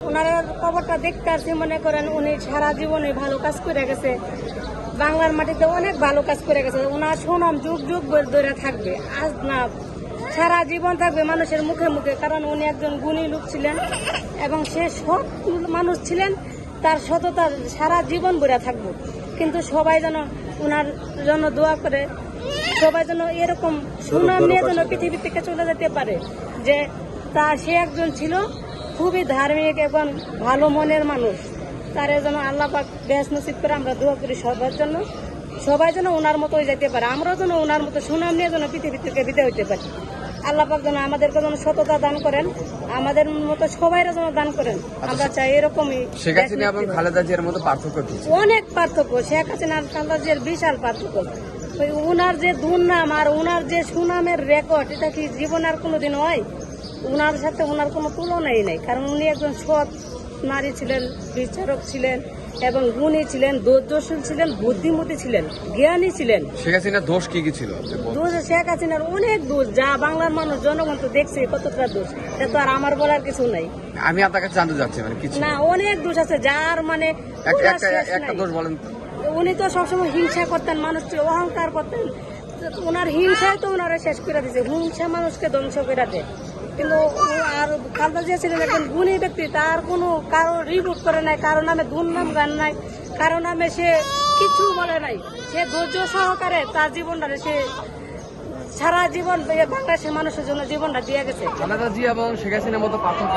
ওনার খবরটা দেখতে আসছি, মনে করেন উনি সারা জীবনে ভালো কাজ করে গেছে, বাংলার মাটিতে অনেক ভালো কাজ করে গেছে। ওনার সুনাম যুগ যুগ ধরে থাকবে, আজ না সারা জীবন থাকবে মানুষের মুখে মুখে। কারণ উনি একজন গুণী লোক ছিলেন এবং সে সৎ মানুষ ছিলেন, তার সততা সারা জীবন ধরে থাকবে। কিন্তু সবাই যেন ওনার জন্য দোয়া করে, সবাই যেন এরকম সুনাম নিয়ে যেন পৃথিবী থেকে চলে যেতে পারে, যে সে একজন ছিল খুবই ধার্মিক এবং ভালো মনের মানুষ। তারে যেন আল্লাহ পাক বেহেশত নসিব করে, আমরা দোয়া করি সবার জন্য, সবাই যেন ওনার মতোই যেতে পারে, আমরাও যেন ওনার মতো সুনাম নিয়ে যেন পৃথিবী থেকে বিদায় হইতে পারি। আল্লাহ পাক যেন আমাদেরকে যেন সততা দান করেন, আমাদের মতো সবাইরা যেন দান করেন। আমরা চাই এরকমই। শেখ হাসিনা এবং খালেদা জিয়ার মধ্যে পার্থক্য কি? অনেক পার্থক্য। শেখ হাসিনা আর খালেদা জিয়ার বিশাল পার্থক্য। উনার যে দুর্নাম আর উনার যে সুনামের রেকর্ড, এটা কি জীবনে আর কোনোদিন হয়? উনার সাথে উনার কোনো তুলনাই নাই। কারণ উনি একজন সৎ নারী ছিলেন, বিচারক ছিলেন এবং গুণী ছিলেন, ধৈর্যশীল ছিলেন, বুদ্ধিমতী ছিলেন, জ্ঞানী ছিলেন। শেখ হাসিনার দোষ কি কি ছিল? দোষ শেখ হাসিনার অনেক দোষ, যা বাংলার মানুষ জনগণ তো দেখছে কতটা দোষ, এটা তো আর আমার বলার কিছু নাই। আমি আপনার কাছে জানতে চাচ্ছি মানে কিছু না, অনেক দোষ আছে, যার মানে একটা দোষ বলেন। উনি তো সবসময় হিংসা করতেন, মানুষকে অহংকার করতেন। ওনার হিংসায় তো ওনারা শেষ করে দিয়েছে, হিংসা মানুষকে ধ্বংস করে দেয়। কিন্তু আর খালেদা জিয়া ছিলেন একজন গুণী ব্যক্তি, তার কোনো কারো রিপোর্ট করে নাই, কারো নামে দুর্নাম গান নাই, কারো নামে সে কিছু বলে নাই। সে ধৈর্য সহকারে তার জীবনটা সে সারা জীবন বাংলাদেশের মানুষের জন্য জীবনটা দিয়ে গেছে। খালেদা জিয়া এবং শেখ হাসিনার মতো পার্থক্য?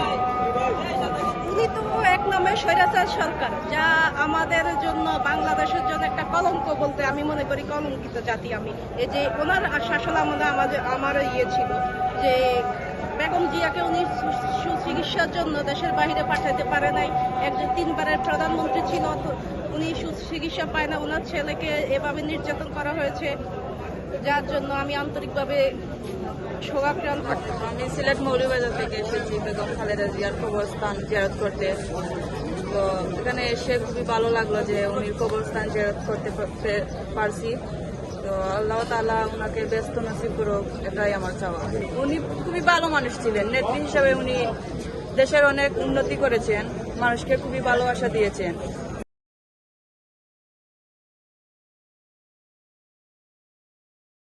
উনি তো এক নামে স্বৈরাচার সরকার, যা আমাদের জন্য, বাংলাদেশের জন্য একটা কলঙ্ক বলতে আমি মনে করি, কলঙ্কিত জাতি আমি। এই যে ওনার শাসন আমলে আমার ছিল যে বেগম জিয়াকে উনি সুচিকিৎসার জন্য দেশের বাইরে পাঠাতে পারে নাই। একজন 3 বারের প্রধানমন্ত্রী ছিল, উনি সুচিকিৎসা পায় না। ওনার ছেলেকে এভাবে নির্যাতন করা হয়েছে, যার জন্য আমি আন্তরিকভাবে শোকাক্রান্ত। আমি সিলেট মৌলভীবাজার থেকে এসেছি বেগম খালেদা জিয়ার কবরস্থান জিয়ারত করতে। তো এখানে এসে খুবই ভালো লাগলো যে উনি কবরস্থান জিয়ারত করতে পারছি। তো আল্লাহ তাআলা ওনাকে ব্যস্ত নসিব করুক, এটাই আমার চাওয়া। উনি খুবই ভালো মানুষ ছিলেন, নেত্রী হিসেবে উনি দেশের অনেক উন্নতি করেছেন, মানুষকে খুবই ভালোবাসা দিয়েছেন।